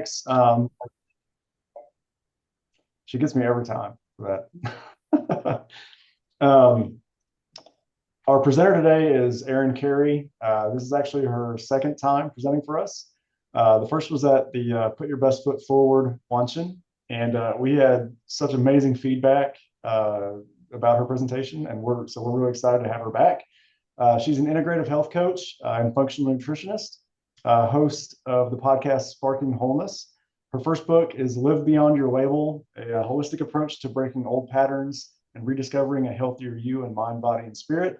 KourageConnects. She gets me every time for that. um, our presenter today is Erin Carey. This is actually her second time presenting for us. The first was at the Put Your Best Foot Forward luncheon, and we had such amazing feedback about her presentation, and we're really excited to have her back. She's an integrative health coach and functional nutritionist, host of the podcast Sparking Wholeness. Her first book is Live Beyond Your Label, a holistic approach to breaking old patterns and rediscovering a healthier you in mind, body, and spirit.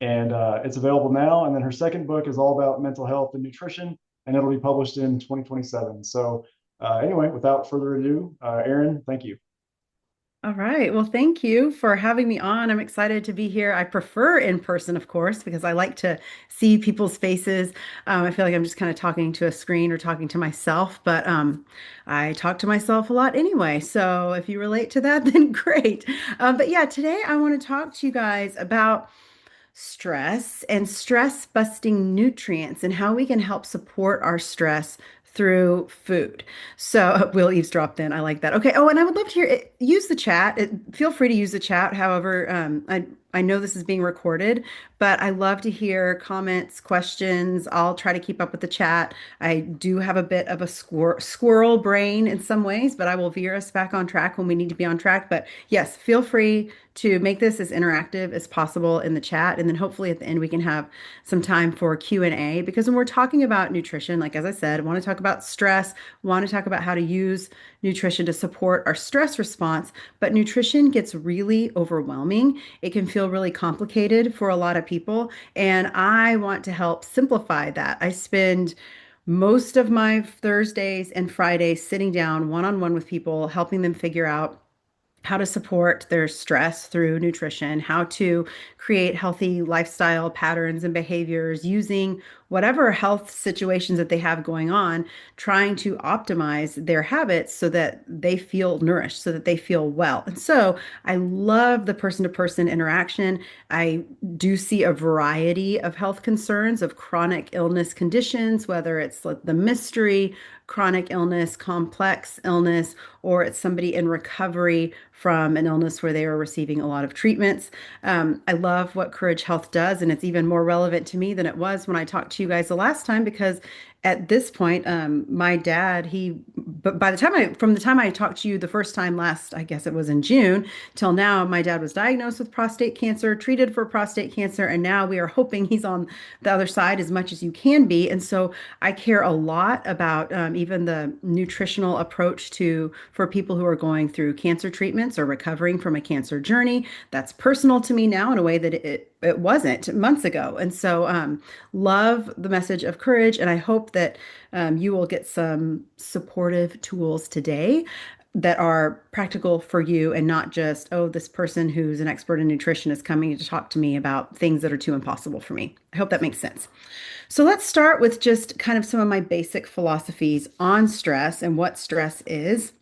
And it's available now. And then her second book is all about mental health and nutrition, and it'll be published in 2027. So anyway, without further ado, Erin, thank you. All right. Well, thank you for having me on. I'm excited to be here. I prefer in person, of course, because I like to see people's faces. I feel like I'm just kind of talking to a screen or talking to myself, but I talk to myself a lot anyway. So if you relate to that, then great. But yeah, today I want to talk to you guys about stress and stress busting nutrients and how we can help support our stress through food. So we'll eavesdrop then. I like that. Okay. Oh, and I would love to hear it. Use the chat. Feel free to use the chat. However, I know this is being recorded, but I love to hear comments, questions. I'll try to keep up with the chat. I do have a bit of a squirrel brain in some ways, but I will veer us back on track when we need to be on track. But yes, feel free to make this as interactive as possible in the chat. And then hopefully at the end we can have some time for Q&A, because when we're talking about nutrition, like as I said, I want to talk about stress, want to talk about how to use nutrition to support our stress response, but nutrition gets really overwhelming. It can feel really complicated for a lot of people, and I want to help simplify that. I spend most of my Thursdays and Fridays sitting down one-on-one with people, helping them figure out how to support their stress through nutrition, how to create healthy lifestyle patterns and behaviors using whatever health situations that they have going on, trying to optimize their habits so that they feel nourished, so that they feel well. And so I love the person to person interaction. I do see a variety of health concerns, of chronic illness conditions, whether it's like the mystery, chronic illness, complex illness, or it's somebody in recovery from an illness where they are receiving a lot of treatments. I love what Courage Health does, and it's even more relevant to me than it was when I talked to you guys the last time, because at this point, my dad, but from the time I talked to you the first time last, I guess it was in June, till now, my dad was diagnosed with prostate cancer, treated for prostate cancer, and now we are hoping he's on the other side as much as you can be. And so I care a lot about even the nutritional approach for people who are going through cancer treatments or recovering from a cancer journey. That's personal to me now in a way that it wasn't months ago. And so love the message of courage. And I hope that you will get some supportive tools today that are practical for you and not just, oh, this person who's an expert in nutrition is coming to talk to me about things that are too impossible for me. I hope that makes sense. So let's start with just kind of some of my basic philosophies on stress and what stress is.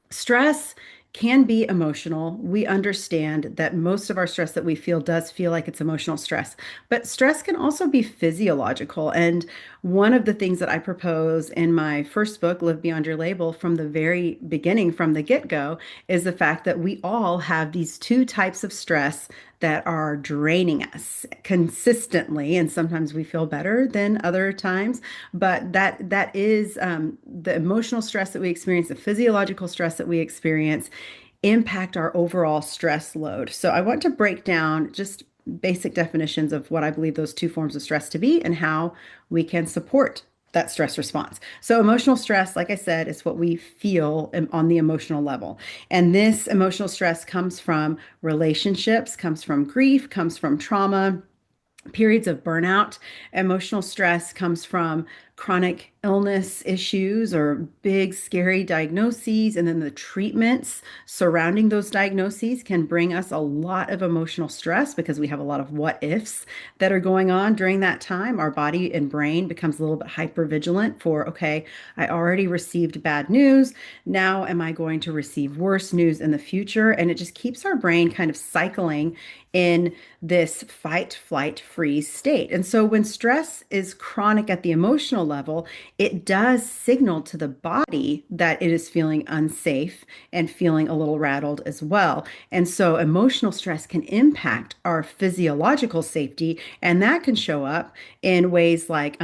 Stress can be emotional. We understand that most of our stress that we feel does feel like it's emotional stress, but stress can also be physiological. And one of the things that I propose in my first book, Live Beyond Your Label, from the very beginning, from the get-go, is the fact that we all have these two types of stress that are draining us consistently, and sometimes we feel better than other times, but that is the emotional stress that we experience, the physiological stress that we experience impact our overall stress load. So I want to break down just basic definitions of what I believe those two forms of stress to be and how we can support that stress response. So emotional stress, like I said, is what we feel on the emotional level. And this emotional stress comes from relationships, comes from grief, comes from trauma, periods of burnout. Emotional stress comes from chronic illness issues or big, scary diagnoses. And then the treatments surrounding those diagnoses can bring us a lot of emotional stress because we have a lot of what ifs that are going on during that time. Our body and brain becomes a little bit hyper vigilant for, okay, I already received bad news. Now, am I going to receive worse news in the future? And it just keeps our brain kind of cycling in this fight, flight, freeze state. And so when stress is chronic at the emotional level, it does signal to the body that it is feeling unsafe and feeling a little rattled as well. And so emotional stress can impact our physiological safety, and that can show up in ways like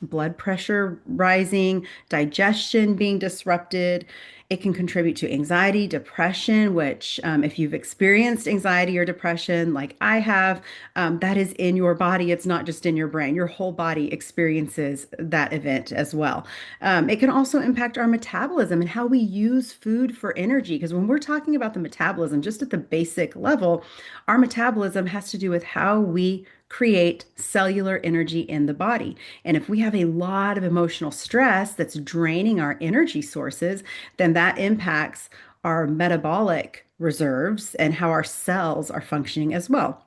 blood pressure rising, digestion being disrupted. It can contribute to anxiety, depression, which, if you've experienced anxiety or depression like I have, that is in your body. It's not just in your brain. Your whole body experiences that event as well. It can also impact our metabolism and how we use food for energy. Because when we're talking about the metabolism, just at the basic level, our metabolism has to do with how we create cellular energy in the body. And if we have a lot of emotional stress that's draining our energy sources, then that impacts our metabolic reserves and how our cells are functioning as well.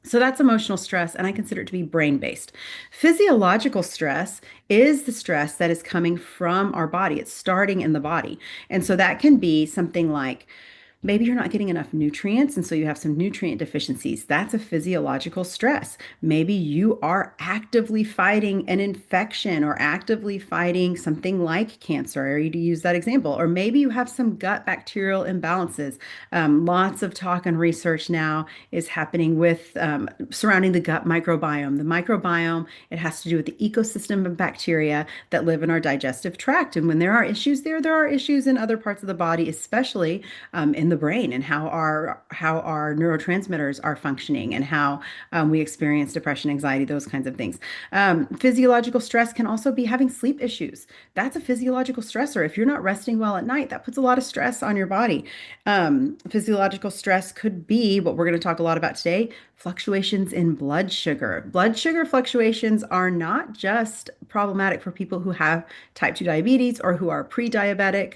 So that's emotional stress, and I consider it to be brain based. Physiological stress is the stress that is coming from our body, it's starting in the body. And so that can be something like, maybe you're not getting enough nutrients, and so you have some nutrient deficiencies. That's a physiological stress. Maybe you are actively fighting an infection or actively fighting something like cancer, or to use that example. Or maybe you have some gut bacterial imbalances. Lots of talk and research now is happening with surrounding the gut microbiome. The microbiome, it has to do with the ecosystem of bacteria that live in our digestive tract. And when there are issues there, there are issues in other parts of the body, especially in the brain, and how our neurotransmitters are functioning, and how we experience depression, anxiety, those kinds of things. Physiological stress can also be having sleep issues. That's a physiological stressor. If you're not resting well at night, that puts a lot of stress on your body. Physiological stress could be what we're going to talk a lot about today: fluctuations in blood sugar. Blood sugar fluctuations are not just problematic for people who have type 2 diabetes or who are pre-diabetic,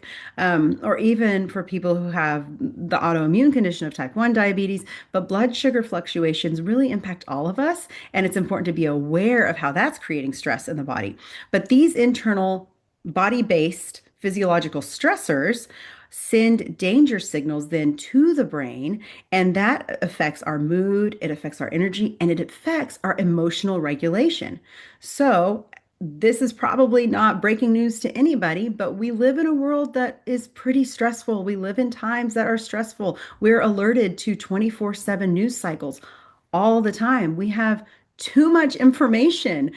or even for people who have the autoimmune condition of type 1 diabetes, but blood sugar fluctuations really impact all of us, and it's important to be aware of how that's creating stress in the body. But these internal body-based physiological stressors send danger signals then to the brain, and that affects our mood, it affects our energy, and it affects our emotional regulation. So this is probably not breaking news to anybody, but we live in a world that is pretty stressful. We live in times that are stressful. We're alerted to 24/7 news cycles all the time. We have too much information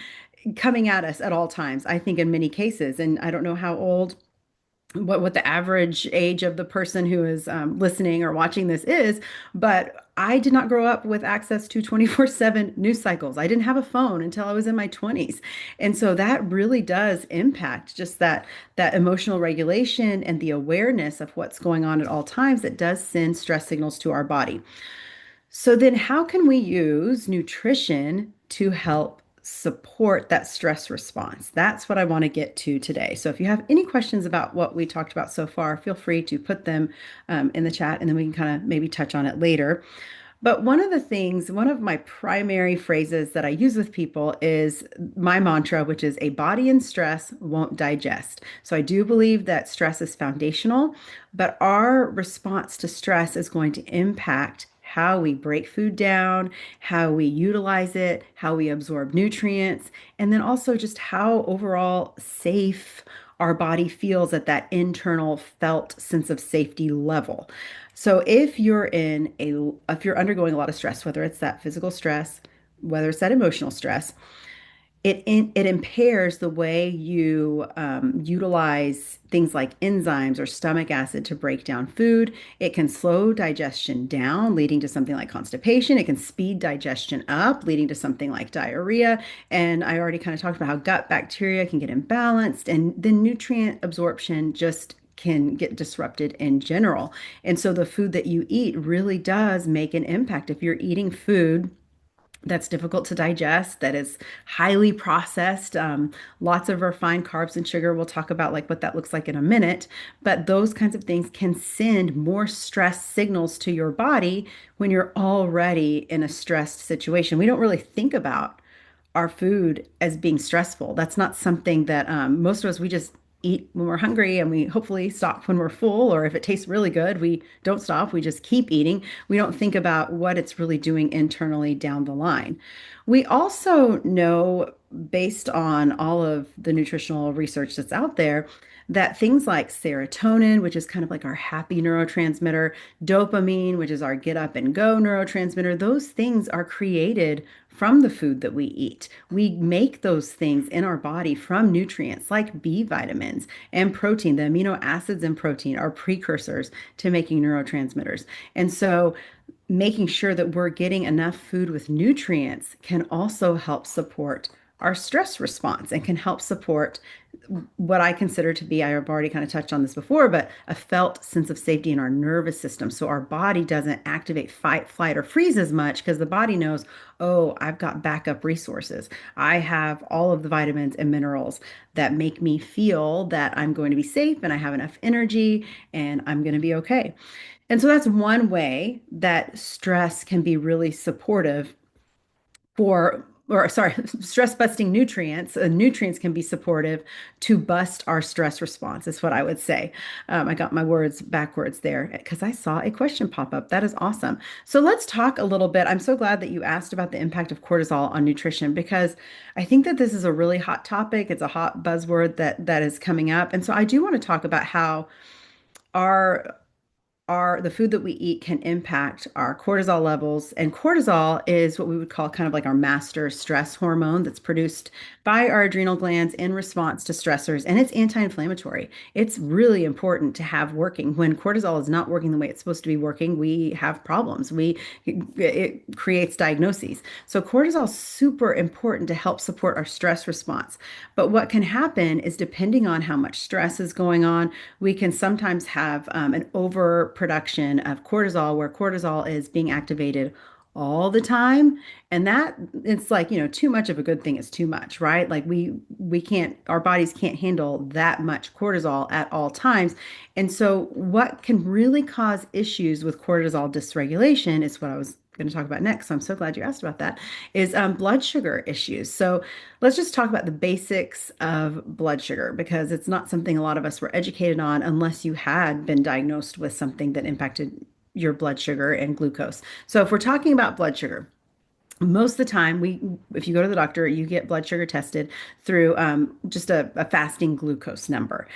coming at us at all times, I think, in many cases. And I don't know how old what the average age of the person who is listening or watching this is, but I did not grow up with access to 24/7 news cycles. I didn't have a phone until I was in my 20s. And so that really does impact just that emotional regulation and the awareness of what's going on at all times. That does send stress signals to our body. So then how can we use nutrition to help support that stress response? That's what I want to get to today. So if you have any questions about what we talked about so far, feel free to put them in the chat, and then we can kind of maybe touch on it later. But one of the things, one of my primary phrases that I use with people is my mantra, which is: a body in stress won't digest. So I do believe that stress is foundational, but our response to stress is going to impact how we break food down, how we utilize it, how we absorb nutrients, and then also just how overall safe our body feels at that internal felt sense of safety level. So if you're undergoing a lot of stress, whether it's that physical stress, whether it's that emotional stress, it impairs the way you utilize things like enzymes or stomach acid to break down food. It can slow digestion down, leading to something like constipation. It can speed digestion up, leading to something like diarrhea. And I already kind of talked about how gut bacteria can get imbalanced, and the nutrient absorption just can get disrupted in general. And so the food that you eat really does make an impact. If you're eating food that's difficult to digest, that is highly processed, lots of refined carbs and sugar. We'll talk about like what that looks like in a minute, but those kinds of things can send more stress signals to your body when you're already in a stressed situation. We don't really think about our food as being stressful. That's not something that most of us, eat when we're hungry and we hopefully stop when we're full, or if it tastes really good, we don't stop, we just keep eating. We don't think about what it's really doing internally down the line. We also know, based on all of the nutritional research that's out there, that things like serotonin, which is kind of like our happy neurotransmitter, dopamine, which is our get up and go neurotransmitter, those things are created from the food that we eat. We make those things in our body from nutrients like B vitamins and protein. The amino acids in protein are precursors to making neurotransmitters. And so making sure that we're getting enough food with nutrients can also help support our stress response and can help support what I consider to be, I've already kind of touched on this before, but a felt sense of safety in our nervous system. So our body doesn't activate fight, flight, or freeze as much because the body knows, oh, I've got backup resources. I have all of the vitamins and minerals that make me feel that I'm going to be safe and I have enough energy and I'm going to be okay. And so that's one way that stress can be really supportive for, or sorry, stress busting nutrients. Nutrients can be supportive to bust our stress response, is what I would say. I got my words backwards there because I saw a question pop up. That is awesome. So let's talk a little bit. I'm so glad that you asked about the impact of cortisol on nutrition because I think that this is a really hot topic. It's a hot buzzword that is coming up. And so I do want to talk about how our the food that we eat can impact our cortisol levels. And cortisol is what we would call kind of like our master stress hormone that's produced by our adrenal glands in response to stressors. And it's anti-inflammatory. It's really important to have working. When cortisol is not working the way it's supposed to be working, we have problems. It creates diagnoses. So cortisol is super important to help support our stress response. But what can happen is depending on how much stress is going on, we can sometimes have an overproduction of cortisol where cortisol is being activated all the time. And that it's like, too much of a good thing is too much, right? Like we can't, our bodies can't handle that much cortisol at all times. And so what can really cause issues with cortisol dysregulation is what I was going to talk about next. So I'm so glad you asked about that, is blood sugar issues. So let's just talk about the basics of blood sugar because it's not something a lot of us were educated on unless you had been diagnosed with something that impacted your blood sugar and glucose. So if we're talking about blood sugar, most of the time if you go to the doctor, you get blood sugar tested through just a fasting glucose number.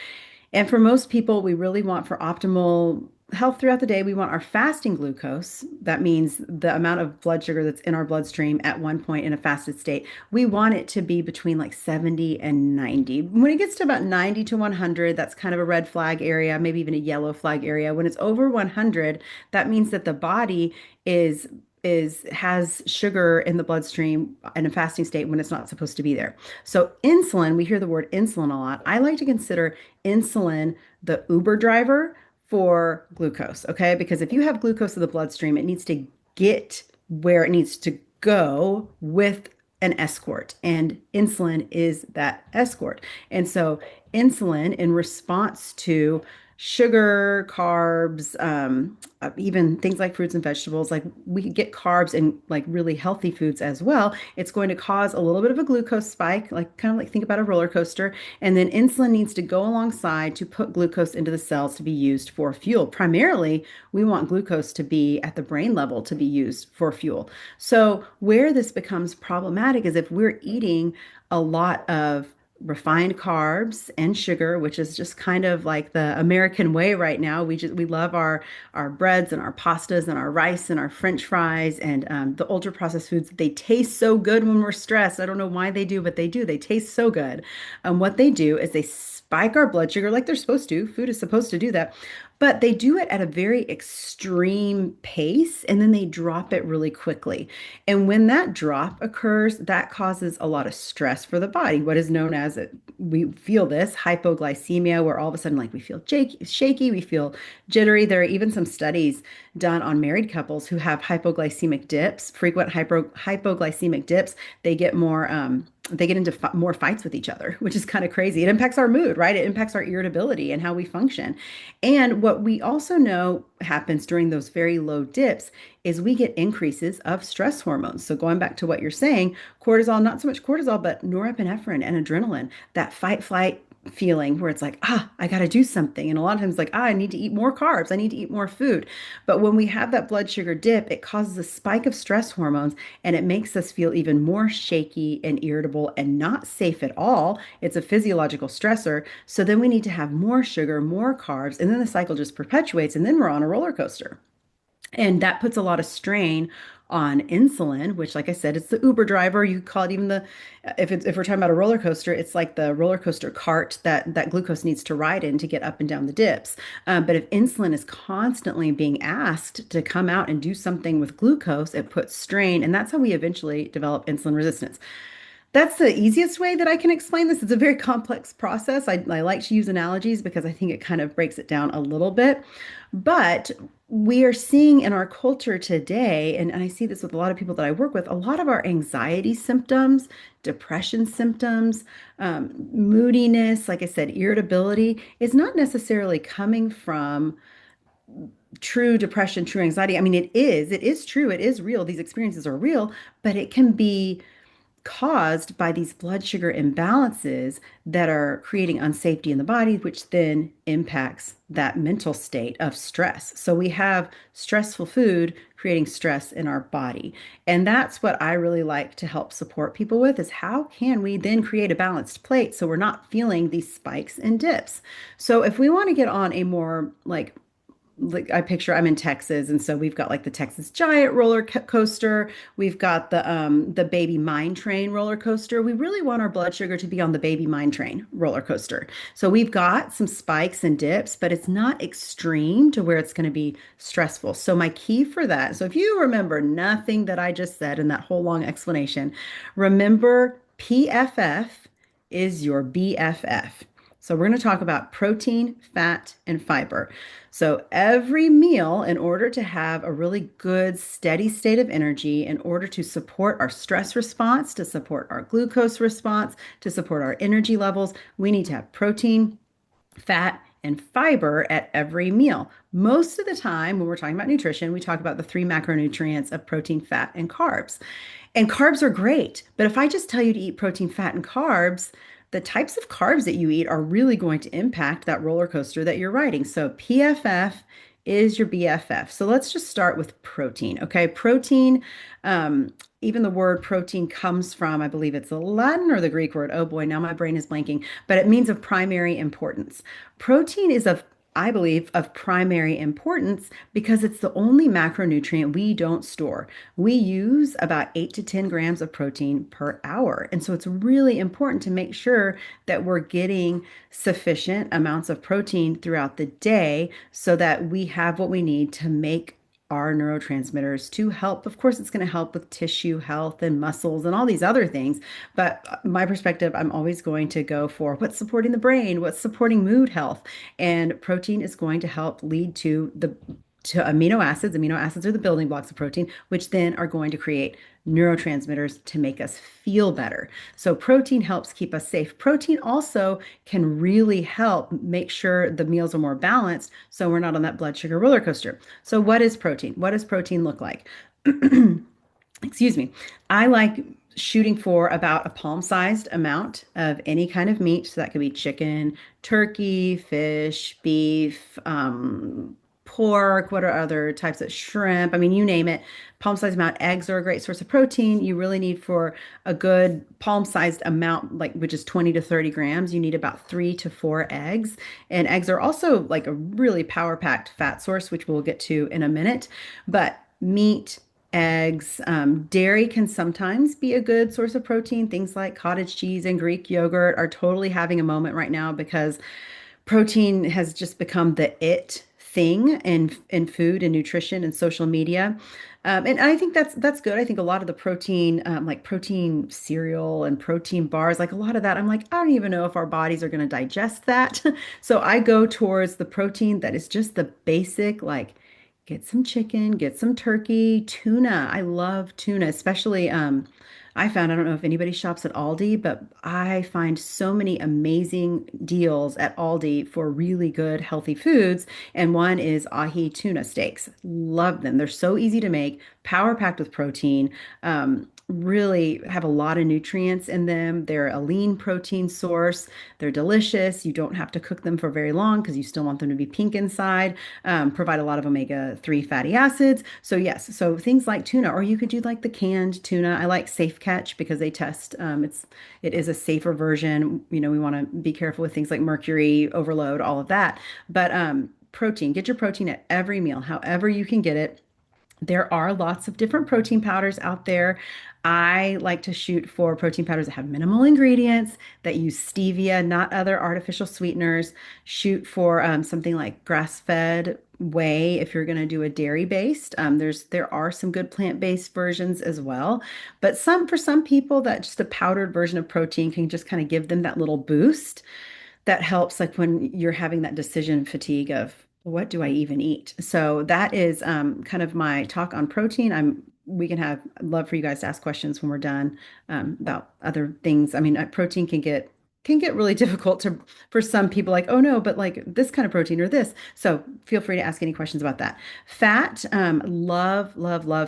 And for most people, we really want for optimal health throughout the day, we want our fasting glucose. That means the amount of blood sugar that's in our bloodstream at one point in a fasted state. We want it to be between like 70 and 90. When it gets to about 90 to 100, that's kind of a red flag area, maybe even a yellow flag area. When it's over 100, that means that the body has sugar in the bloodstream in a fasting state when it's not supposed to be there. So insulin, we hear the word insulin a lot. I like to consider insulin the Uber driver for glucose, okay? Because if you have glucose in the bloodstream, it needs to get where it needs to go with an escort, and insulin is that escort. And so insulin in response to sugar, carbs, even things like fruits and vegetables, like we could get carbs in like really healthy foods as well. It's going to cause a little bit of a glucose spike, like kind of like think about a roller coaster. And then insulin needs to go alongside to put glucose into the cells to be used for fuel. Primarily, we want glucose to be at the brain level to be used for fuel. So where this becomes problematic is if we're eating a lot of refined carbs and sugar, which is just kind of like the American way right now. We love our breads and our pastas and our rice and our French fries and the ultra processed foods. They taste so good when we're stressed. I don't know why they do, but they do. They taste so good. What they do is they spike our blood sugar like they're supposed to. Food is supposed to do that. But they do it at a very extreme pace and then they drop it really quickly. And when that drop occurs, that causes a lot of stress for the body, what is known as we feel this hypoglycemia, where all of a sudden, like we feel shaky, we feel jittery. There are even some studies done on married couples who have hypoglycemic dips, frequent hypoglycemic dips. They get more, they get into more fights with each other, which is kind of crazy. It impacts our mood, right? It impacts our irritability and how we function. And what we also know happens during those very low dips is we get increases of stress hormones. So going back to what you're saying, cortisol, not so much cortisol, but norepinephrine and adrenaline, that fight, flight, feeling where it's like, I got to do something. And a lot of times, like, I need to eat more carbs. I need to eat more food. But when we have that blood sugar dip, it causes a spike of stress hormones and it makes us feel even more shaky and irritable and not safe at all. It's a physiological stressor. So then we need to have more sugar, more carbs, and then the cycle just perpetuates. And then we're on a roller coaster. And that puts a lot of strain on insulin, which, like I said, it's the Uber driver. You call it even the, if we're talking about a roller coaster, it's like the roller coaster cart that glucose needs to ride in to get up and down the dips. But if insulin is constantly being asked to come out and do something with glucose, it puts strain, and that's how we eventually develop insulin resistance. That's the easiest way that I can explain this. It's a very complex process. I like to use analogies because I think it kind of breaks it down a little bit. But we are seeing in our culture today, and I see this with a lot of people that I work with, a lot of our anxiety symptoms, depression symptoms, moodiness, like I said, irritability, is not necessarily coming from true depression, true anxiety. I mean, it is true, it is real. These experiences are real, but it can be caused by these blood sugar imbalances that are creating unsafety in the body, which then impacts that mental state of stress. So we have stressful food creating stress in our body. And that's what I really like to help support people with is how can we then create a balanced plate so we're not feeling these spikes and dips. So if we want to get on a more like I picture I'm in Texas, and so we've got like the Texas Giant coaster. We've got the Baby Mine Train roller coaster. We really want our blood sugar to be on the Baby Mine Train roller coaster. So we've got some spikes and dips, but it's not extreme to where it's going to be stressful. So my key for that, so if you remember nothing that I just said in that whole long explanation, remember PFF is your BFF. So we're going to talk about protein, fat, and fiber. So every meal, in order to have a really good, steady state of energy, in order to support our stress response, to support our glucose response, to support our energy levels, we need to have protein, fat, and fiber at every meal. Most of the time, when we're talking about nutrition, we talk about the three macronutrients of protein, fat, and carbs. And carbs are great, but if I just tell you to eat protein, fat, and carbs, the types of carbs that you eat are really going to impact that roller coaster that you're riding. So PFF is your BFF. So let's just start with protein. Okay, protein, even the word protein comes from, I believe it's the Latin or the Greek word. Oh boy, now my brain is blanking, but it means of primary importance. Protein is of I believe, of primary importance because it's the only macronutrient we don't store. We use about 8 to 10 grams of protein per hour. And so it's really important to make sure that we're getting sufficient amounts of protein throughout the day so that we have what we need to make our neurotransmitters to help. Of course, it's going to help with tissue health and muscles and all these other things. But my perspective, I'm always going to go for what's supporting the brain, what's supporting mood health. And protein is going to help lead to amino acids. Amino acids are the building blocks of protein, which then are going to create neurotransmitters to make us feel better. So protein helps keep us safe. Protein also can really help make sure the meals are more balanced so we're not on that blood sugar roller coaster. So what is protein? What does protein look like? Excuse me. I like shooting for about a palm-sized amount of any kind of meat. So that could be chicken, turkey, fish, beef, pork, what are other types of shrimp? I mean, you name it. Palm-sized amount. Eggs are a great source of protein. You really need for a good palm-sized amount, like which is 20 to 30 grams, you need about 3 to 4 eggs. And eggs are also like a really power-packed fat source, which we'll get to in a minute. But meat, eggs. Dairy can sometimes be a good source of protein. Things like cottage cheese and Greek yogurt are totally having a moment right now because protein has just become the it thing in food and nutrition and social media. And I think that's good. I think a lot of the protein, like protein cereal and protein bars, like a lot of that, I'm like, I don't even know if our bodies are going to digest that. So I go towards the protein that is just the basic, like get some chicken, get some turkey, tuna. I love tuna, especially I found, I don't know if anybody shops at Aldi, but I find so many amazing deals at Aldi for really good healthy foods. And one is ahi tuna steaks. Love them. They're so easy to make, power packed with protein. really have a lot of nutrients in them. They're a lean protein source. They're delicious. You don't have to cook them for very long because you still want them to be pink inside. Provide a lot of omega-3 fatty acids. So yes, so things like tuna, or you could do like the canned tuna. I like Safe Catch because they test. It is a safer version. You know, we want to be careful with things like mercury overload, all of that. But protein, get your protein at every meal, however you can get it. There are lots of different protein powders out there. I like to shoot for protein powders that have minimal ingredients, that use stevia, not other artificial sweeteners. Shoot for something like grass-fed whey if you're going to do a dairy-based. There are some good plant-based versions as well, but for some people that just a powdered version of protein can just kind of give them that little boost that helps like when you're having that decision fatigue of what do I even eat? So that is kind of my talk on protein. We can have I'd love for you guys to ask questions when we're done about other things. I mean, protein can get really difficult to for some people like, oh no, but like this kind of protein or this. So feel free to ask any questions about that. Fat, love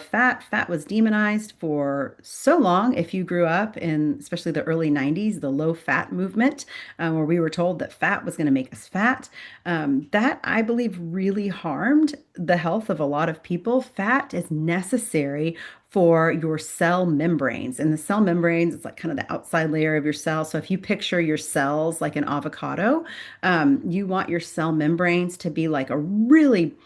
fat. Fat was demonized for so long. If you grew up in especially the early 90s, the low fat movement, where we were told that fat was going to make us fat, that I believe really harmed the health of a lot of people. Fat is necessary for your cell membranes. And the cell membranes, it's like kind of the outside layer of your cell. So if you picture your cells like an avocado, you want your cell membranes to be like a really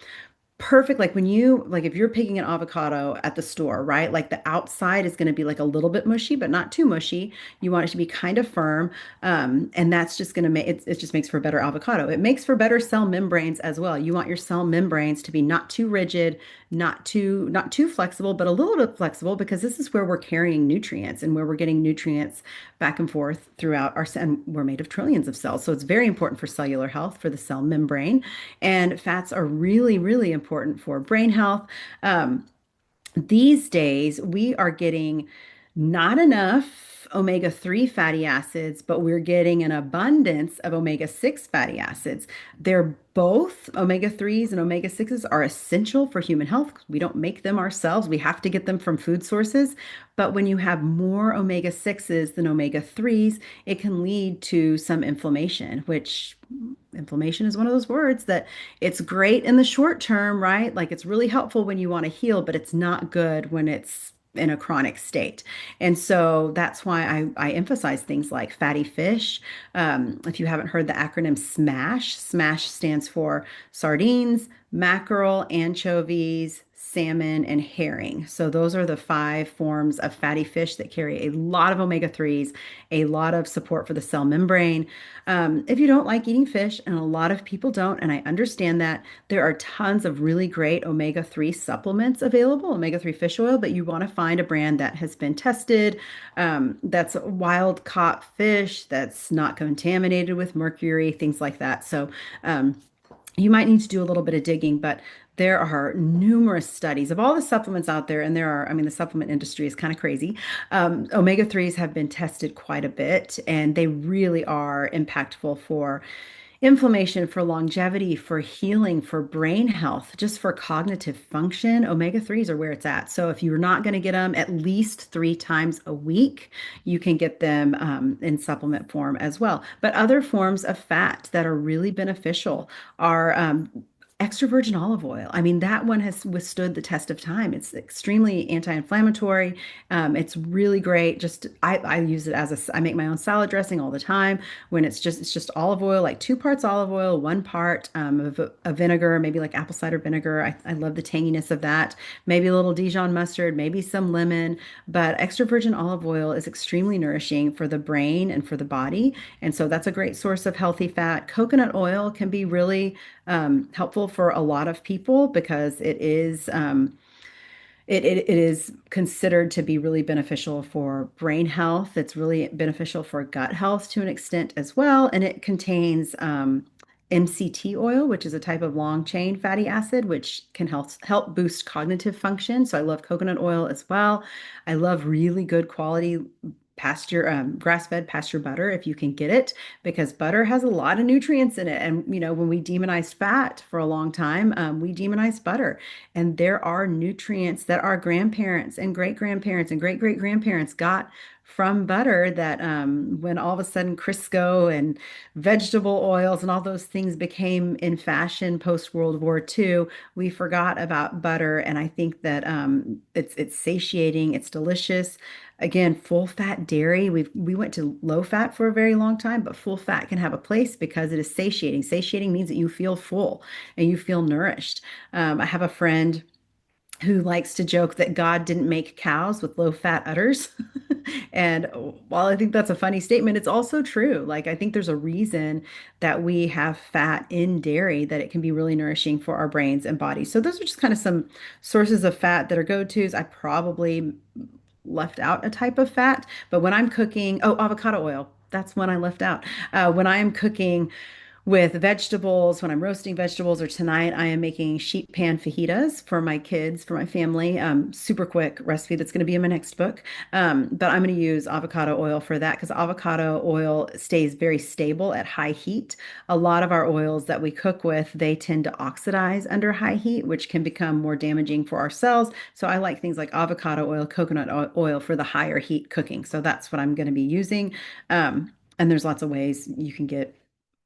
perfect, like when you like if you're picking an avocado at the store, right, like the outside is going to be like a little bit mushy but not too mushy. You want it to be kind of firm, and that's just going to make it just makes for a better avocado. It makes for better cell membranes as well. You want your cell membranes to be not too rigid, not too flexible, but a little bit flexible, because this is where we're carrying nutrients and where we're getting nutrients back and forth throughout and we're made of trillions of cells, so it's very important for cellular health, for the cell membrane. And fats are really, really important for brain health. These days, we are getting not enough omega-3 fatty acids, but we're getting an abundance of omega-6 fatty acids. They're both omega-3s and omega-6s are essential for human health. We don't make them ourselves. We have to get them from food sources. But when you have more omega-6s than omega-3s, it can lead to some inflammation, which inflammation is one of those words that it's great in the short term, right? Like it's really helpful when you want to heal, but it's not good when it's in a chronic state. And so that's why I emphasize things like fatty fish. If you haven't heard the acronym SMASH, SMASH stands for sardines, mackerel, anchovies, salmon, and herring. So those are the 5 forms of fatty fish that carry a lot of omega-3s, a lot of support for the cell membrane. If you don't like eating fish, and a lot of people don't, and I understand that, there are tons of really great omega-3 supplements available, omega-3 fish oil, but you want to find a brand that has been tested, that's wild caught fish, that's not contaminated with mercury, things like that. So, you might need to do a little bit of digging, but there are numerous studies of all the supplements out there, and I mean, the supplement industry is kind of crazy. Omega-3s have been tested quite a bit, and they really are impactful for inflammation, for longevity, for healing, for brain health, just for cognitive function. Omega-3s are where it's at. So if you're not going to get them at least 3 times a week, you can get them in supplement form as well. But other forms of fat that are really beneficial are extra virgin olive oil. I mean, that one has withstood the test of time. It's extremely anti-inflammatory. It's really great. I use it I make my own salad dressing all the time. When it's just olive oil, like 2 parts olive oil, 1 part of vinegar, maybe like apple cider vinegar. I love the tanginess of that. Maybe a little Dijon mustard, maybe some lemon. But extra virgin olive oil is extremely nourishing for the brain and for the body. And so that's a great source of healthy fat. Coconut oil can be really helpful for a lot of people because it is considered to be really beneficial for brain health. It's really beneficial for gut health to an extent as well. And it contains MCT oil, which is a type of long chain fatty acid, which can help boost cognitive function. So I love coconut oil as well. I love really good quality pasture, grass-fed pasture butter if you can get it, because butter has a lot of nutrients in it. And, when we demonized fat for a long time, we demonized butter. And there are nutrients that our grandparents and great-grandparents and great-great-grandparents got from butter that when all of a sudden Crisco and vegetable oils and all those things became in fashion post World War II, we forgot about butter. And I think that it's satiating, it's delicious. Again, full fat dairy. We went to low fat for a very long time, but full fat can have a place because it is satiating. Satiating means that you feel full and you feel nourished. I have a friend who likes to joke that God didn't make cows with low fat udders. And while I think that's a funny statement, it's also true. Like, I think there's a reason that we have fat in dairy, that it can be really nourishing for our brains and bodies. So, those are just kind of some sources of fat that are go-tos. I probably left out a type of fat, but when I'm cooking, oh, avocado oil. That's one I left out. When I am cooking with vegetables when I'm roasting vegetables, or tonight I am making sheet pan fajitas for my kids, for my family. Super quick recipe that's going to be in my next book. But I'm going to use avocado oil for that because avocado oil stays very stable at high heat. A lot of our oils that we cook with, they tend to oxidize under high heat, which can become more damaging for our cells. So I like things like avocado oil, coconut oil for the higher heat cooking. So that's what I'm going to be using. And there's lots of ways you can get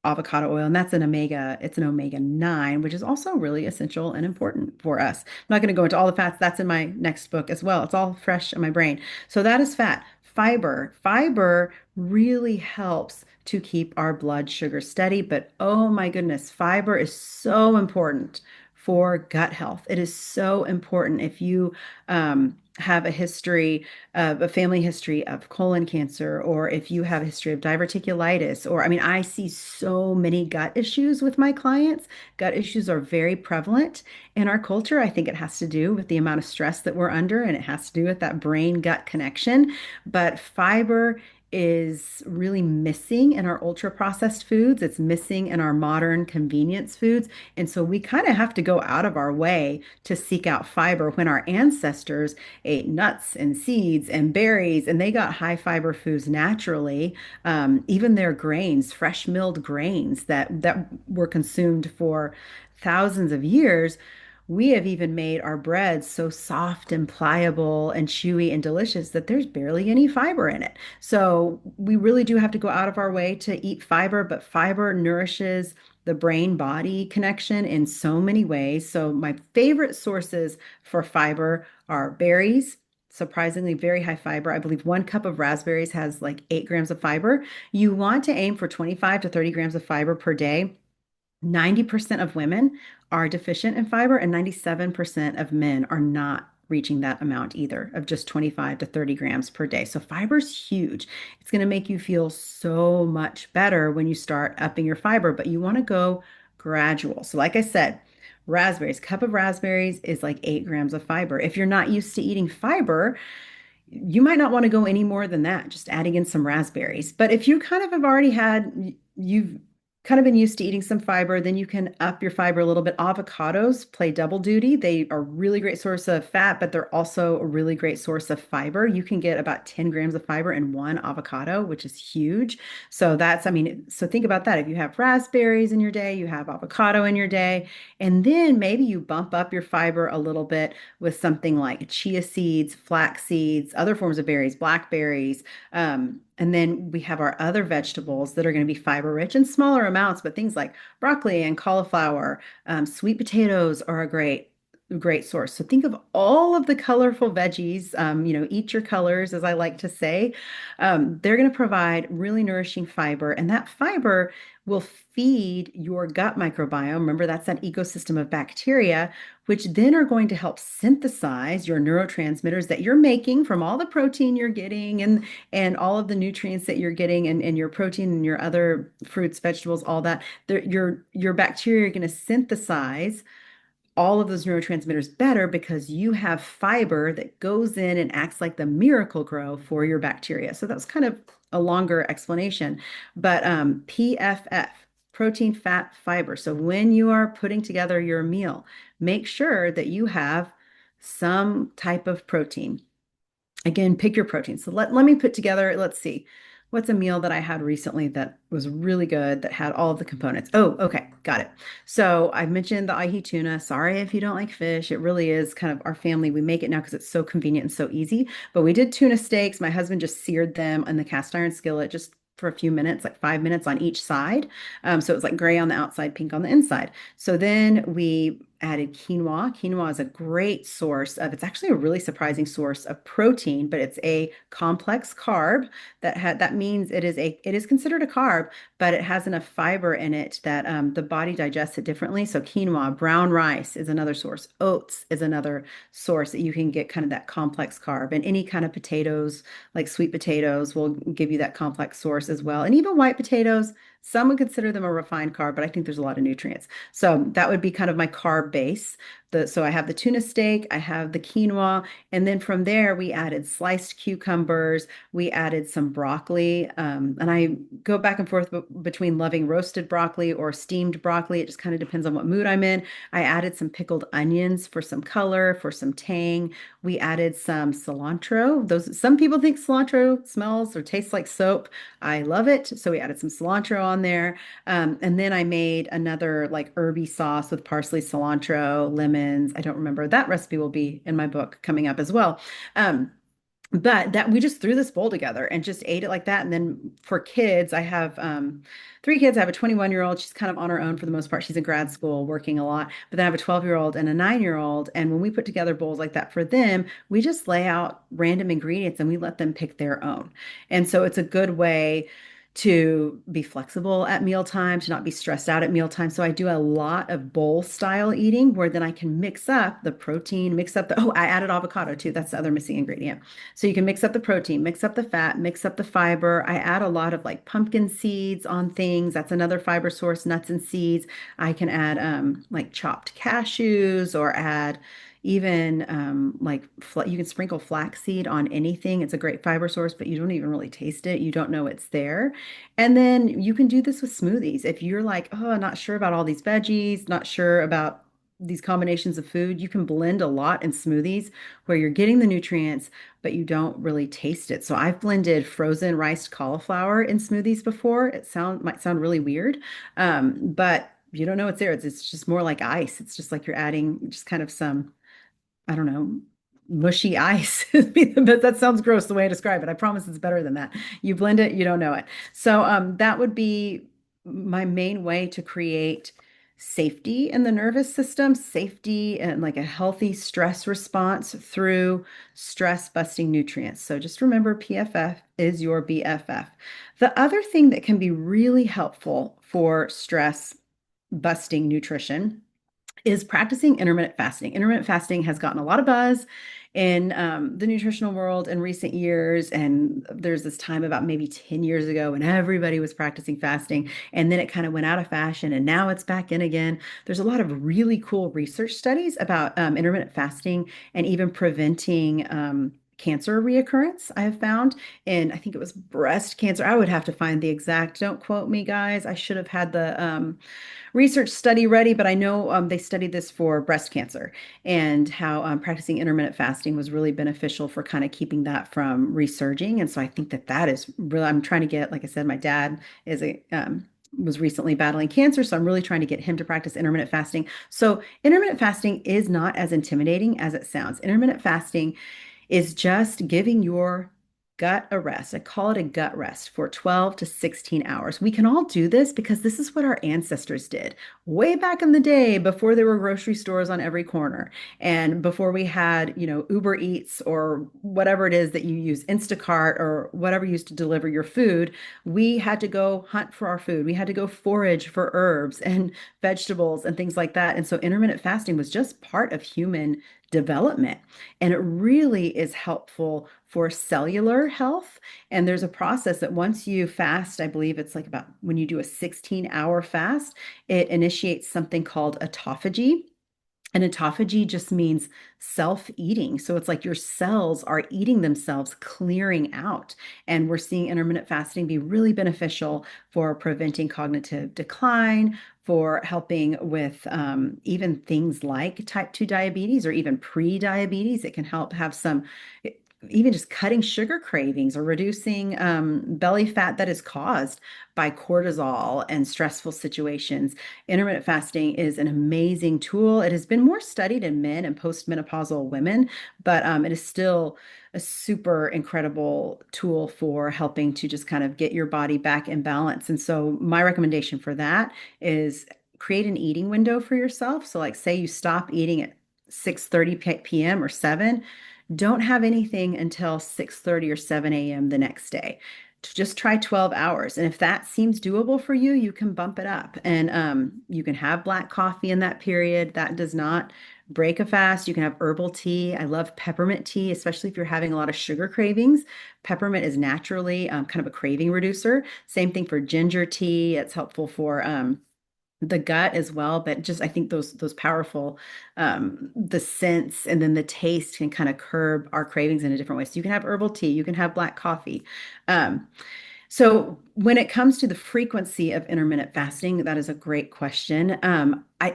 avocado oil, and that's it's an omega 9, which is also really essential and important for us. I'm not going to go into all the fats. That's in my next book as well. It's all fresh in my brain. So that is fat. Fiber really helps to keep our blood sugar steady, but oh my goodness, fiber is so important for gut health. It is so important if you have a family history of colon cancer, or if you have a history of diverticulitis, or I mean, I see so many gut issues with my clients. Gut issues are very prevalent in our culture. I think it has to do with the amount of stress that we're under, and it has to do with that brain gut connection. But fiber is really missing in our ultra processed foods. It's missing in our modern convenience foods. And so we kind of have to go out of our way to seek out fiber when our ancestors ate nuts and seeds and berries, and they got high fiber foods naturally. Even their grains, fresh milled grains that were consumed for thousands of years. We have even made our breads so soft and pliable and chewy and delicious that there's barely any fiber in it. So we really do have to go out of our way to eat fiber, but fiber nourishes the brain body connection in so many ways. So my favorite sources for fiber are berries. Surprisingly, very high fiber. I believe 1 cup of raspberries has like 8 grams of fiber. You want to aim for 25 to 30 grams of fiber per day. 90% of women are deficient in fiber, and 97% of men are not reaching that amount either, of just 25 to 30 grams per day. So fiber's huge. It's going to make you feel so much better when you start upping your fiber, but you want to go gradual. So like I said, raspberries, cup of raspberries is like 8 grams of fiber. If you're not used to eating fiber, you might not want to go any more than that, just adding in some raspberries. But if you kind of have already you've kind of been used to eating some fiber, then you can up your fiber a little bit. Avocados play double duty. They are a really great source of fat, but they're also a really great source of fiber. You can get about 10 grams of fiber in one avocado, which is huge. So I mean, so think about that. If you have raspberries in your day, you have avocado in your day, and then maybe you bump up your fiber a little bit with something like chia seeds, flax seeds, other forms of berries, blackberries. And then we have our other vegetables that are going to be fiber rich in smaller amounts, but things like broccoli and cauliflower, sweet potatoes are a great source. So think of all of the colorful veggies, eat your colors, as I like to say. They're going to provide really nourishing fiber, and that fiber will feed your gut microbiome. Remember, that's that ecosystem of bacteria, which then are going to help synthesize your neurotransmitters that you're making from all the protein you're getting, and all of the nutrients that you're getting, and your protein and your other fruits, vegetables, all that. Your bacteria are going to synthesize all of those neurotransmitters better because you have fiber that goes in and acts like the miracle grow for your bacteria. So that's kind of a longer explanation, but PFF, protein, fat, fiber. So when you are putting together your meal, make sure that you have some type of protein. Again, pick your protein. So let me put together, let's see, what's a meal that I had recently that was really good that had all of the components. Oh, okay, got it. So I mentioned the ahi tuna. Sorry if you don't like fish. It really is kind of our family. We make it now because it's so convenient and so easy. But we did tuna steaks. My husband just seared them in the cast iron skillet just for a few minutes, like 5 minutes on each side. So it was like gray on the outside, pink on the inside. So then we added quinoa. Quinoa is a great source of, it's actually a really surprising source of protein, but it's a complex carb that means it is considered a carb, but it has enough fiber in it that the body digests it differently. So quinoa, brown rice is another source. Oats is another source that you can get kind of that complex carb, and any kind of potatoes, like sweet potatoes, will give you that complex source as well. And even white potatoes, some would consider them a refined carb, but I think there's a lot of nutrients. So that would be kind of my carb base. So I have the tuna steak, I have the quinoa, and then from there we added sliced cucumbers, we added some broccoli, and I go back and forth between loving roasted broccoli or steamed broccoli. It just kind of depends on what mood I'm in. I added some pickled onions for some color, for some tang. We added some cilantro. Those some people think cilantro smells or tastes like soap. I love it, so we added some cilantro on there. And then I made another like herby sauce with parsley, cilantro, lemons. I don't remember. That recipe will be in my book coming up as well. Um, but that we just threw this bowl together and just ate it like that. And then for kids, I have three kids. I have a 21-year-old. She's kind of on her own for the most part. She's in grad school working a lot. But then I have a 12-year-old and a 9-year-old. And when we put together bowls like that for them, we just lay out random ingredients and we let them pick their own. And so it's a good way to be flexible at mealtime, to not be stressed out at mealtime. So I do a lot of bowl style eating where then I can mix up the protein, mix up the, oh, I added avocado too. That's the other missing ingredient. So you can mix up the protein, mix up the fat, mix up the fiber. I add a lot of like pumpkin seeds on things. That's another fiber source, nuts and seeds. I can add like chopped cashews or add even you can sprinkle flaxseed on anything. It's a great fiber source, but you don't even really taste it. You don't know it's there. And then you can do this with smoothies. If you're like, oh, I'm not sure about all these veggies, not sure about these combinations of food, you can blend a lot in smoothies where you're getting the nutrients, but you don't really taste it. So I've blended frozen riced cauliflower in smoothies before. Might sound really weird, but you don't know it's there. It's just more like ice. It's just like you're adding just kind of some, I don't know, mushy ice. But that sounds gross the way I describe it. I promise it's better than that. You blend it, you don't know it. So that would be my main way to create safety in the nervous system, safety and like a healthy stress response through stress busting nutrients. So just remember PFF is your BFF. The other thing that can be really helpful for stress busting nutrition is practicing intermittent fasting. Intermittent fasting has gotten a lot of buzz in the nutritional world in recent years. And there's this time about maybe 10 years ago when everybody was practicing fasting. And then it kind of went out of fashion and now it's back in again. There's a lot of really cool research studies about intermittent fasting and even preventing cancer reoccurrence, I have found. And I think it was breast cancer. I would have to find the exact, don't quote me, guys. I should have had the research study ready, but I know they studied this for breast cancer and how practicing intermittent fasting was really beneficial for kind of keeping that from resurging. And so I think that that is really, I'm trying to get, like I said, my dad is a, was recently battling cancer, so I'm really trying to get him to practice intermittent fasting. So intermittent fasting is not as intimidating as it sounds. Intermittent fasting is just giving your gut a rest. I call it a gut rest for 12 to 16 hours. We can all do this because this is what our ancestors did way back in the day before there were grocery stores on every corner and before we had, Uber Eats or whatever it is that you use, Instacart or whatever you used to deliver your food. We had to go hunt for our food. We had to go forage for herbs and vegetables and things like that. And so intermittent fasting was just part of human development. And it really is helpful for cellular health. And there's a process that once you fast, I believe it's like about when you do a 16-hour fast, it initiates something called autophagy. And autophagy just means self-eating. So it's like your cells are eating themselves, clearing out. And we're seeing intermittent fasting be really beneficial for preventing cognitive decline, for helping with even things like type 2 diabetes or even pre-diabetes. It can help have some even just cutting sugar cravings or reducing belly fat that is caused by cortisol and stressful situations. Intermittent fasting is an amazing tool. It has been more studied in men and postmenopausal women, but it is still a super incredible tool for helping to just kind of get your body back in balance. And so, my recommendation for that is create an eating window for yourself. So, like, say you stop eating at 6:30 p.m. or 7, don't have anything until 6:30 or 7 a.m. the next day. Just try 12 hours. And if that seems doable for you, you can bump it up. And you can have black coffee in that period. That does not break a fast. You can have herbal tea. I love peppermint tea, especially if you're having a lot of sugar cravings. Peppermint is naturally kind of a craving reducer. Same thing for ginger tea. It's helpful for the gut as well, but just I think those powerful the scents and then the taste can kind of curb our cravings in a different way. So you can have herbal tea, you can have black coffee. Um, so when it comes to the frequency of intermittent fasting, that is a great question.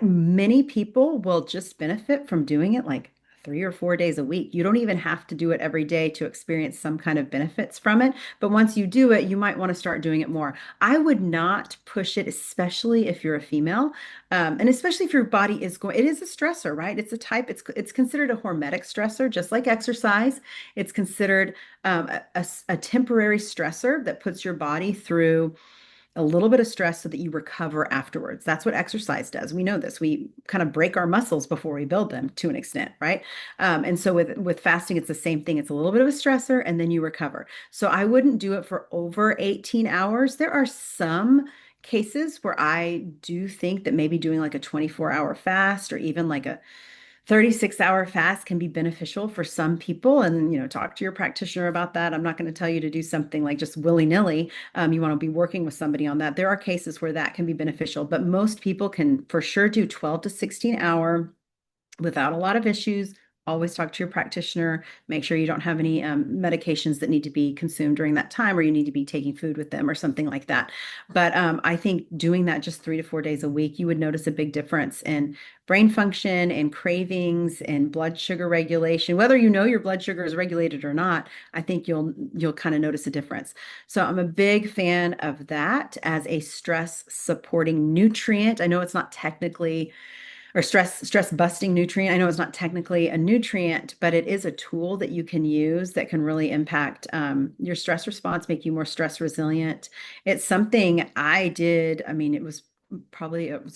Many people will just benefit from doing it like 3 or 4 days a week. You don't even have to do it every day to experience some kind of benefits from it. But once you do it, you might want to start doing it more. I would not push it, especially if you're a female, and especially if your body is going. It is a stressor, right? It's a type. It's considered a hormetic stressor, just like exercise. It's considered a temporary stressor that puts your body through a little bit of stress so that you recover afterwards. That's what exercise does. We know this. We kind of break our muscles before we build them to an extent, right? And so with fasting, it's the same thing. It's a little bit of a stressor, and then you recover. So I wouldn't do it for over 18 hours. There are some cases where I do think that maybe doing like a 24-hour fast or even like a 36-hour fast can be beneficial for some people. And, talk to your practitioner about that. I'm not going to tell you to do something like just willy-nilly. You want to be working with somebody on that. There are cases where that can be beneficial, but most people can for sure do 12 to 16-hour without a lot of issues. Always talk to your practitioner. Make sure you don't have any medications that need to be consumed during that time, or you need to be taking food with them or something like that. But I think doing that just 3 to 4 days a week, you would notice a big difference in brain function and cravings and blood sugar regulation. Whether you know your blood sugar is regulated or not, I think you'll kind of notice a difference. So I'm a big fan of that as a stress supporting nutrient. I know it's not technically or stress busting nutrient. I know it's not technically a nutrient, but it is a tool that you can use that can really impact your stress response, make you more stress resilient. It's something I did. I mean, it was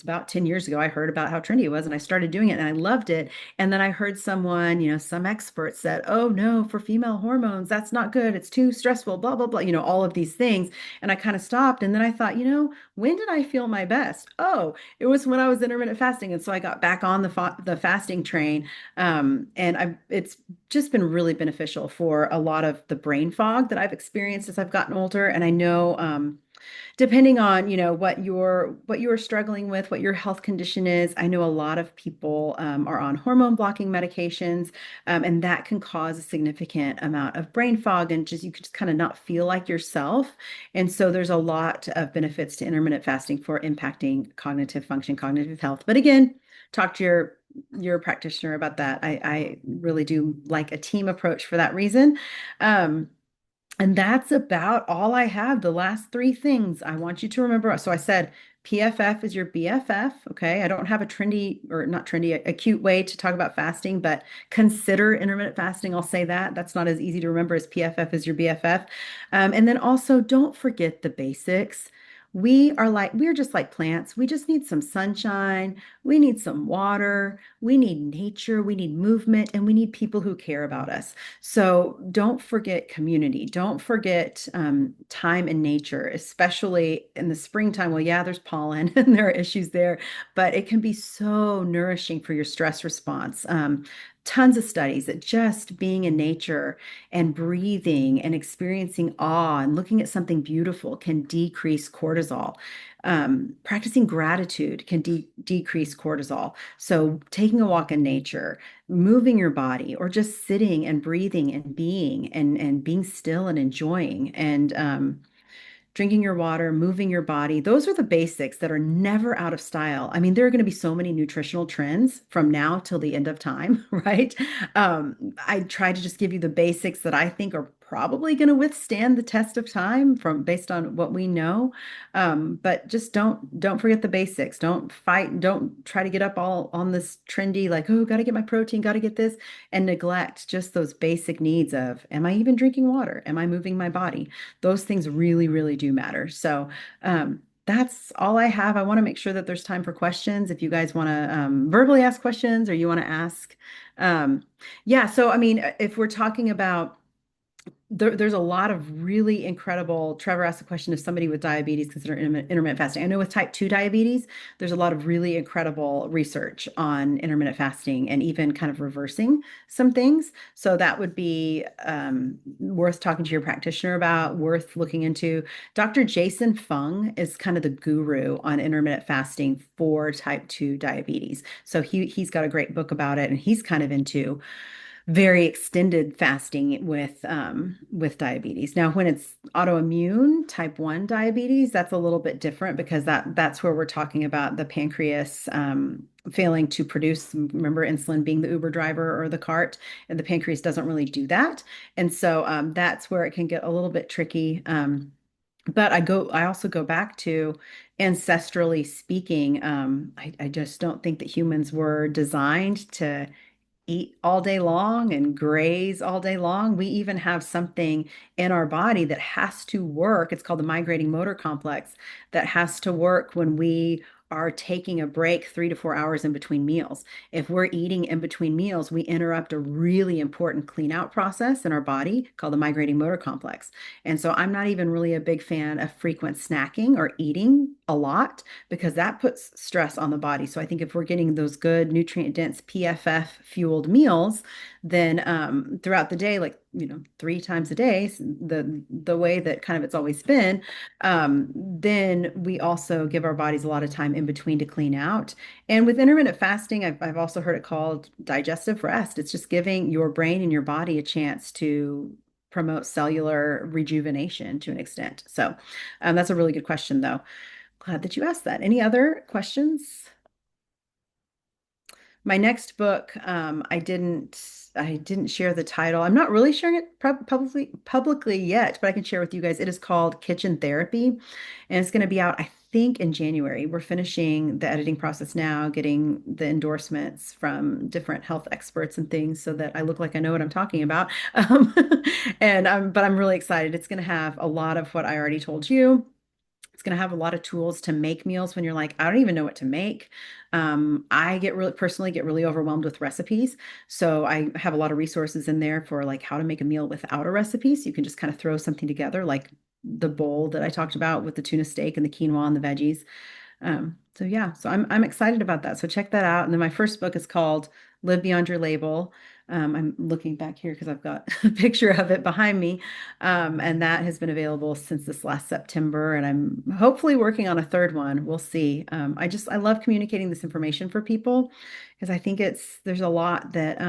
about 10 years ago. I heard about how trendy it was and I started doing it and I loved it. And then I heard someone, some expert said, oh no, for female hormones, that's not good. It's too stressful, blah, blah, blah, all of these things. And I kind of stopped. And then I thought, when did I feel my best? Oh, it was when I was intermittent fasting. And so I got back on the fasting train. It's just been really beneficial for a lot of the brain fog that I've experienced as I've gotten older. And I know, depending on what you're struggling with, what your health condition is, I know a lot of people are on hormone blocking medications, and that can cause a significant amount of brain fog and just you could just kind of not feel like yourself. And so there's a lot of benefits to intermittent fasting for impacting cognitive function, cognitive health. But again, talk to your practitioner about that. I really do like a team approach for that reason. Um, and that's about all I have. The last three things I want you to remember. So I said PFF is your BFF. Okay. I don't have a trendy or not trendy, a cute way to talk about fasting, but consider intermittent fasting. I'll say that. That's not as easy to remember as PFF is your BFF. And then also don't forget the basics. We're just like plants. We just need some sunshine. We need some water. We need nature. We need movement, and we need people who care about us. So don't forget community. Don't forget time in nature, especially in the springtime. Well, yeah, there's pollen and there are issues there, but it can be so nourishing for your stress response. Tons of studies that just being in nature and breathing and experiencing awe and looking at something beautiful can decrease cortisol. Practicing gratitude can decrease cortisol. So, taking a walk in nature, moving your body, or just sitting and breathing and being still and enjoying. And drinking your water, moving your body. Those are the basics that are never out of style. I mean, there are going to be so many nutritional trends from now till the end of time, right? I try to just give you the basics that I think are probably going to withstand the test of time from based on what we know. But just don't forget the basics. Don't fight. Don't try to get up all on this trendy, like, oh, got to get my protein, got to get this, and neglect just those basic needs of, am I even drinking water? Am I moving my body? Those things really, really do matter. So, that's all I have. I want to make sure that there's time for questions. If you guys want to verbally ask questions or you want to ask, um, yeah. So, I mean, if we're talking about there's a lot of really incredible. Trevor asked the question if somebody with diabetes consider intermittent fasting. I know with type 2 diabetes, there's a lot of really incredible research on intermittent fasting and even kind of reversing some things. So that would be worth talking to your practitioner about, worth looking into. Dr. Jason Fung is kind of the guru on intermittent fasting for type 2 diabetes. So he's got a great book about it, and he's kind of into very extended fasting with diabetes. Now, when it's autoimmune type 1 diabetes, that's a little bit different because that's where we're talking about the pancreas failing to produce, remember, insulin being the Uber driver or the cart, and the pancreas doesn't really do that. And so that's where it can get a little bit tricky. But I also go back to ancestrally speaking, I just don't think that humans were designed to eat all day long and graze all day long. We even have something in our body that has to work. It's called the migrating motor complex that has to work when we are taking a break 3 to 4 hours in between meals. If we're eating in between meals, we interrupt a really important clean out process in our body called the migrating motor complex. And so I'm not even really a big fan of frequent snacking or eating a lot because that puts stress on the body. So I think if we're getting those good nutrient dense PFF fueled meals, then throughout the day, like 3 times a day, the way that kind of it's always been, then we also give our bodies a lot of time in between to clean out. And with intermittent fasting, I've also heard it called digestive rest. It's just giving your brain and your body a chance to promote cellular rejuvenation to an extent. So that's a really good question, though. Glad that you asked that. Any other questions? My next book, I didn't share the title. I'm not really sharing it publicly yet, but I can share with you guys. It is called Kitchen Therapy, and it's going to be out, I think, in January. We're finishing the editing process now, getting the endorsements from different health experts and things so that I look like I know what I'm talking about. Um, but I'm really excited. It's going to have a lot of what I already told you. It's going to have a lot of tools to make meals when you're like, I don't even know what to make. I personally get really overwhelmed with recipes. So I have a lot of resources in there for like how to make a meal without a recipe. So you can just kind of throw something together, like the bowl that I talked about with the tuna steak and the quinoa and the veggies. So yeah, so I'm excited about that. So check that out. And then my first book is called Live Beyond Your Label. I'm looking back here because I've got a picture of it behind me. And that has been available since this last September. And I'm hopefully working on a third one. We'll see. I love communicating this information for people because I think there's a lot that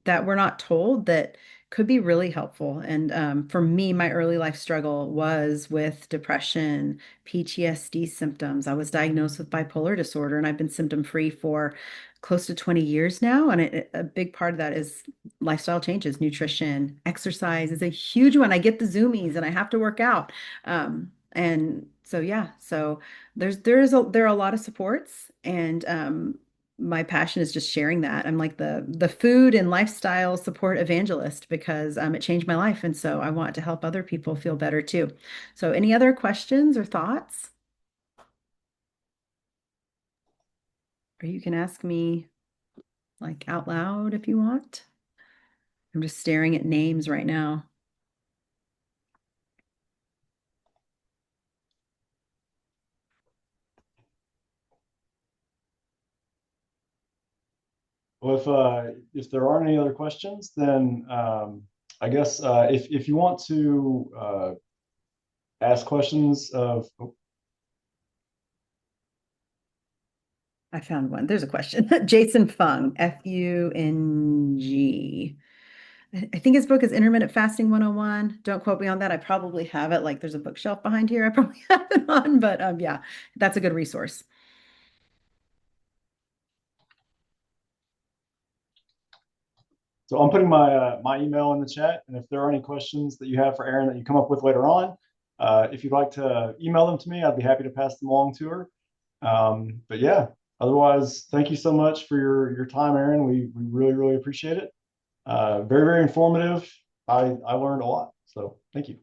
we're not told that could be really helpful. And for me, my early life struggle was with depression, PTSD symptoms. I was diagnosed with bipolar disorder, and I've been symptom free for close to 20 years now. And a big part of that is lifestyle changes, nutrition, exercise is a huge one. I get the zoomies and I have to work out. And so yeah, so there are a lot of supports, and my passion is just sharing that. I'm like the food and lifestyle support evangelist because it changed my life, and so I want to help other people feel better too. So, any other questions or thoughts? Or you can ask me like out loud if you want. I'm just staring at names right now. Well, if there aren't any other questions, then I guess if you want to ask questions of, oh, I found one. There's a question. Jason Fung, Fung. I think his book is Intermittent Fasting 101. Don't quote me on that. I probably have it. Like there's a bookshelf behind here. I probably have it on, but yeah, that's a good resource. So I'm putting my email in the chat, and if there are any questions that you have for Erin that you come up with later on, if you'd like to email them to me, I'd be happy to pass them along to her. But yeah, otherwise, thank you so much for your time, Erin. We really appreciate it. Very informative. I learned a lot. So thank you.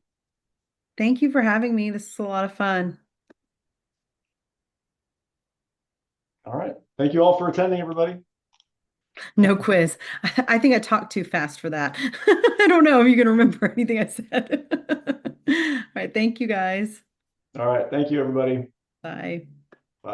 Thank you for having me. This is a lot of fun. All right. Thank you all for attending, everybody. No quiz. I think I talked too fast for that. I don't know if you can remember anything I said. All right. Thank you guys. All right. Thank you, everybody. Bye.